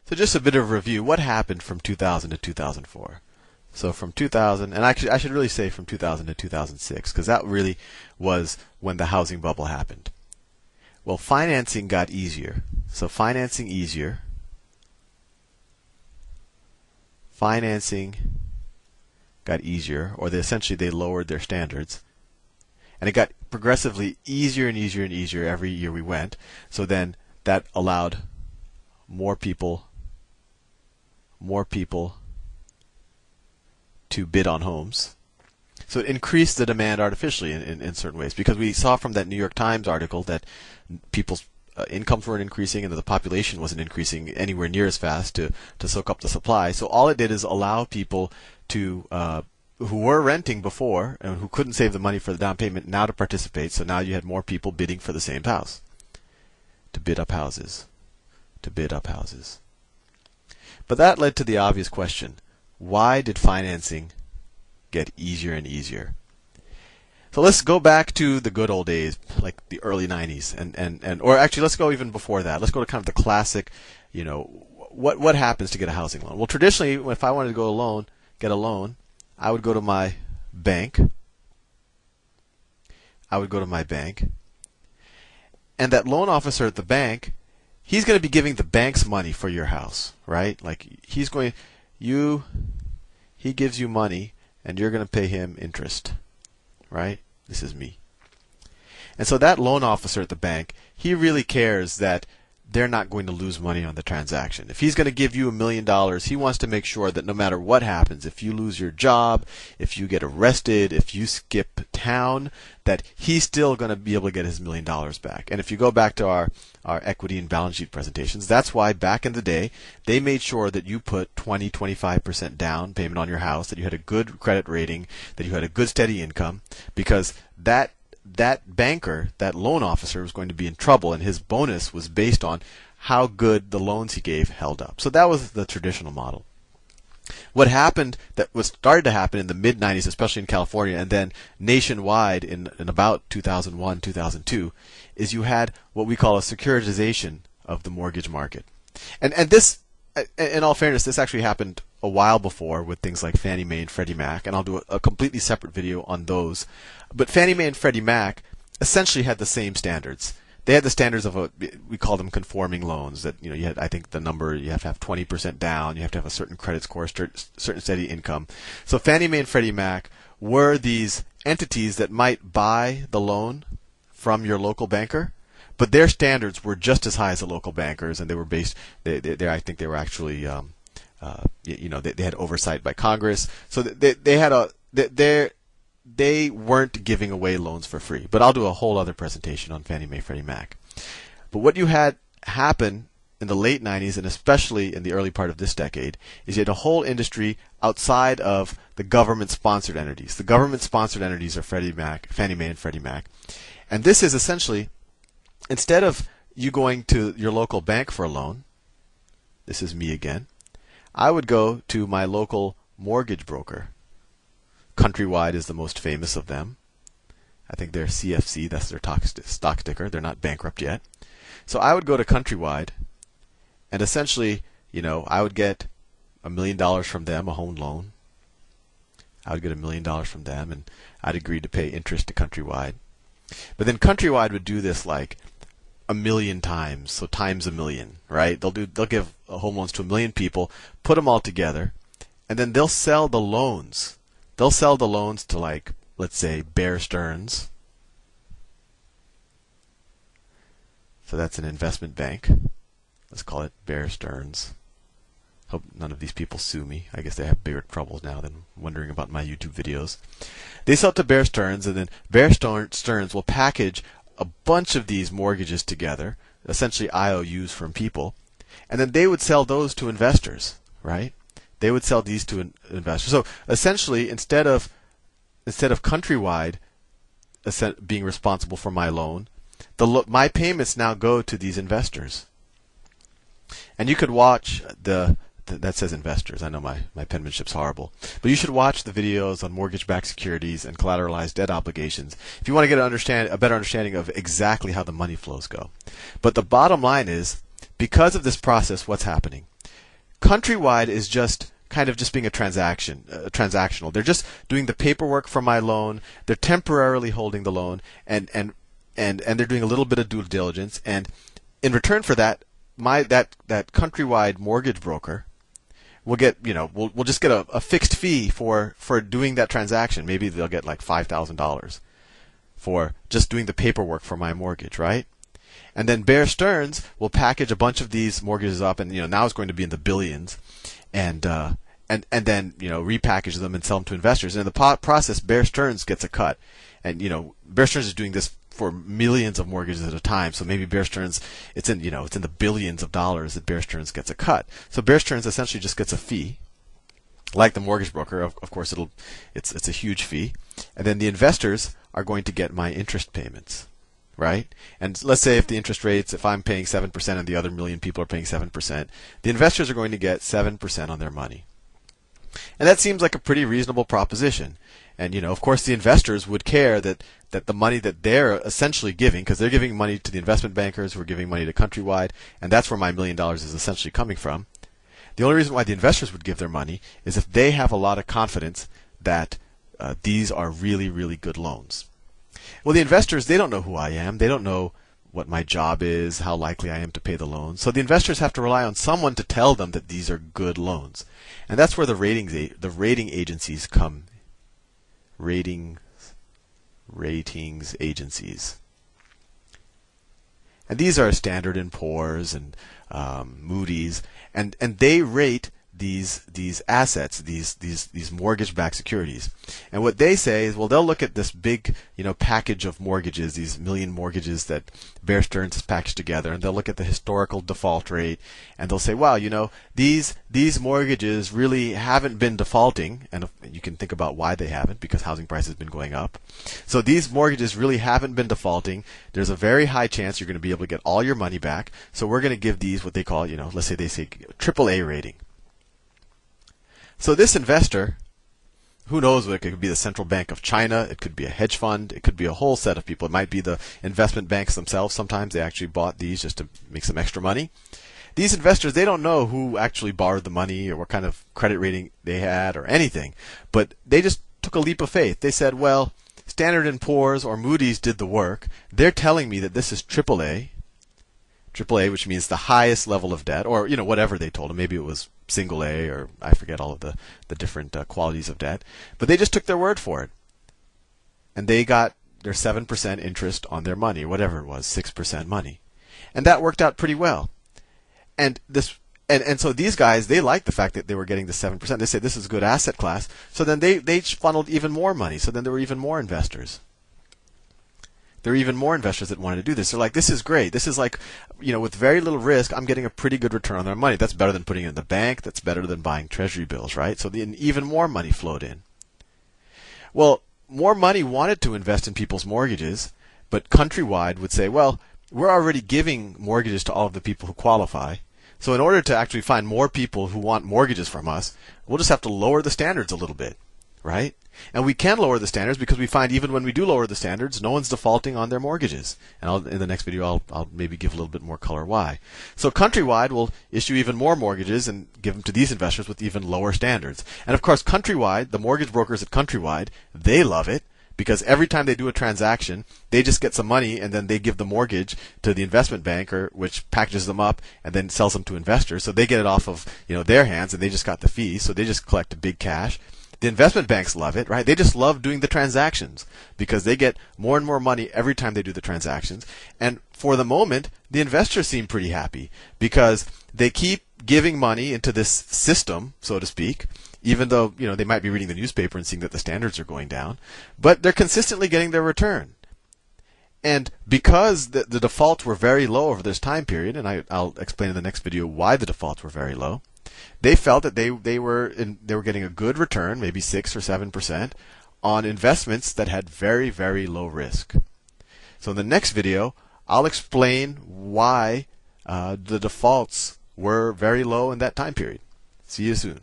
So just a bit of review. What happened from 2000 to 2004? So from 2000, and actually I should really say from 2000 to 2006, because that really was when the housing bubble happened. Well, financing got easier. So financing got easier, or essentially they lowered their standards. And it got progressively easier and easier and easier every year we went. So then that allowed more people to bid on homes. So it increased the demand artificially in certain ways, because we saw from that New York Times article that people's incomes weren't increasing and that the population wasn't increasing anywhere near as fast to soak up the supply. So all it did is allow people to who were renting before and who couldn't save the money for the down payment now to participate. So now you had more people bidding for the same house, to bid up houses. But that led to the obvious question: why did financing get easier and easier? So let's go back to the good old days, like the early 90s, or actually let's go even before that. Let's go to kind of the classic, what happens to get a housing loan? Well, traditionally, if I wanted to get a loan, I would go to my bank. And that loan officer at the bank, he's going to be giving the bank's money for your house, right? Like he gives you money and you're going to pay him interest, right? This is me. And so that loan officer at the bank, he really cares that they're not going to lose money on the transaction. If he's going to give you $1 million, he wants to make sure that no matter what happens, if you lose your job, if you get arrested, if you skip town, that he's still going to be able to get his $1 million back. And if you go back to our equity and balance sheet presentations, that's why back in the day, they made sure that you put 20-25% down payment on your house, that you had a good credit rating, that you had a good steady income, because that banker, that loan officer, was going to be in trouble, and his bonus was based on how good the loans he gave held up. So that was the traditional model. What started to happen in the mid-90s, especially in California, and then nationwide in about 2001, 2002, is you had what we call a securitization of the mortgage market. And this, in all fairness, this actually happened a while before with things like Fannie Mae and Freddie Mac, and I'll do a completely separate video on those. But Fannie Mae and Freddie Mac essentially had the same standards. They had the standards of we call them conforming loans. That you had, I think the number, you have to have 20% down, you have to have a certain credit score, certain steady income. So Fannie Mae and Freddie Mac were these entities that might buy the loan from your local banker, but their standards were just as high as the local bankers, and they were based. I think they were actually, they had oversight by Congress, so they weren't giving away loans for free. But I'll do a whole other presentation on Fannie Mae, Freddie Mac. But what you had happen in the late 90s, and especially in the early part of this decade, is you had a whole industry outside of the government-sponsored entities. The government-sponsored entities are Fannie Mae and Freddie Mac. And this is essentially, instead of you going to your local bank for a loan, this is me again, I would go to my local mortgage broker. Countrywide is the most famous of them. I think they're CFC, that's their stock ticker. They're not bankrupt yet. So I would go to Countrywide, and essentially, I would get $1 million from them, a home loan. I would get $1 million from them, and I'd agree to pay interest to Countrywide. But then Countrywide would do this like 1 million times, so times 1 million, right? They'll give home loans to 1 million people, put them all together, and then they'll sell the loans. They'll sell the loans to, like, let's say, Bear Stearns. So that's an investment bank. Let's call it Bear Stearns. Hope none of these people sue me. I guess they have bigger troubles now than wondering about my YouTube videos. They sell to Bear Stearns, and then Bear Stearns will package a bunch of these mortgages together, essentially IOUs from people, and then they would sell those to investors, right? They would sell these to investors. So essentially, instead of Countrywide being responsible for my loan, my payments now go to these investors. And you could watch that says investors. I know my penmanship's horrible, but you should watch the videos on mortgage-backed securities and collateralized debt obligations if you want to get a better understanding of exactly how the money flows go. But the bottom line is, because of this process, what's happening? Countrywide is just kind of just being a transactional. They're just doing the paperwork for my loan. They're temporarily holding the loan, and they're doing a little bit of due diligence. And in return for that, that Countrywide mortgage broker will get, we'll just get a fixed fee for doing that transaction. Maybe they'll get like $5,000 for just doing the paperwork for my mortgage, right? And then Bear Stearns will package a bunch of these mortgages up, and now it's going to be in the billions, and then repackage them and sell them to investors. And in the process, Bear Stearns gets a cut, and Bear Stearns is doing this for millions of mortgages at a time. So maybe Bear Stearns, it's in the billions of dollars that Bear Stearns gets a cut. So Bear Stearns essentially just gets a fee, like the mortgage broker. Of course, it's a huge fee, and then the investors are going to get my interest payments, right? And let's say if I'm paying 7% and the other million people are paying 7%, the investors are going to get 7% on their money. And that seems like a pretty reasonable proposition. And of course, the investors would care that the money that they're essentially giving, because they're giving money to the investment bankers who are giving money to Countrywide, and that's where my $1 million is essentially coming from. The only reason why the investors would give their money is if they have a lot of confidence that these are really, really good loans. Well, the investors, they don't know who I am. They don't know what my job is, how likely I am to pay the loan. So the investors have to rely on someone to tell them that these are good loans. And that's where the rating agencies come. Ratings agencies. And these are Standard & Poor's and Moody's, and they rate these assets, these mortgage-backed securities. And what they say is, well, they'll look at this big, package of mortgages, these million mortgages that Bear Stearns has packaged together, and they'll look at the historical default rate, and they'll say, wow, these mortgages really haven't been defaulting, and you can think about why they haven't, because housing prices have been going up. So these mortgages really haven't been defaulting. There's a very high chance you're going to be able to get all your money back. So we're going to give these what they call, let's say they say AAA rating. So this investor, who knows, it could be the Central Bank of China, it could be a hedge fund, it could be a whole set of people. It might be the investment banks themselves. Sometimes they actually bought these just to make some extra money. These investors, they don't know who actually borrowed the money or what kind of credit rating they had or anything, but they just took a leap of faith. They said, well, Standard & Poor's or Moody's did the work. They're telling me that this is AAA, which means the highest level of debt, or whatever they told them. Maybe it was single A, or I forget all of the different qualities of debt. But they just took their word for it, and they got their 7% interest on their money, whatever it was, 6% money, and that worked out pretty well. And so these guys, they liked the fact that they were getting the 7%. They said this is a good asset class. So then they funneled even more money. So then there were even more investors. There are even more investors that wanted to do this. They're like, this is great. This is like, with very little risk, I'm getting a pretty good return on their money. That's better than putting it in the bank. That's better than buying treasury bills, right? So even more money flowed in. Well, more money wanted to invest in people's mortgages, but Countrywide would say, well, we're already giving mortgages to all of the people who qualify. So in order to actually find more people who want mortgages from us, we'll just have to lower the standards a little bit, right? And we can lower the standards because we find even when we do lower the standards, no one's defaulting on their mortgages. And in the next video, I'll maybe give a little bit more color why. So Countrywide will issue even more mortgages and give them to these investors with even lower standards. And of course, Countrywide, the mortgage brokers at Countrywide, they love it because every time they do a transaction, they just get some money and then they give the mortgage to the investment banker, which packages them up and then sells them to investors. So they get it off of their hands and they just got the fees. So they just collect a big cash. The investment banks love it, right? They just love doing the transactions because they get more and more money every time they do the transactions. And for the moment, the investors seem pretty happy because they keep giving money into this system, so to speak, even though they might be reading the newspaper and seeing that the standards are going down, but they're consistently getting their return. And because the defaults were very low over this time period, and I'll explain in the next video why the defaults were very low, they felt that they were getting a good return, maybe 6 or 7%, on investments that had very, very low risk. So in the next video, I'll explain why the defaults were very low in that time period. See you soon.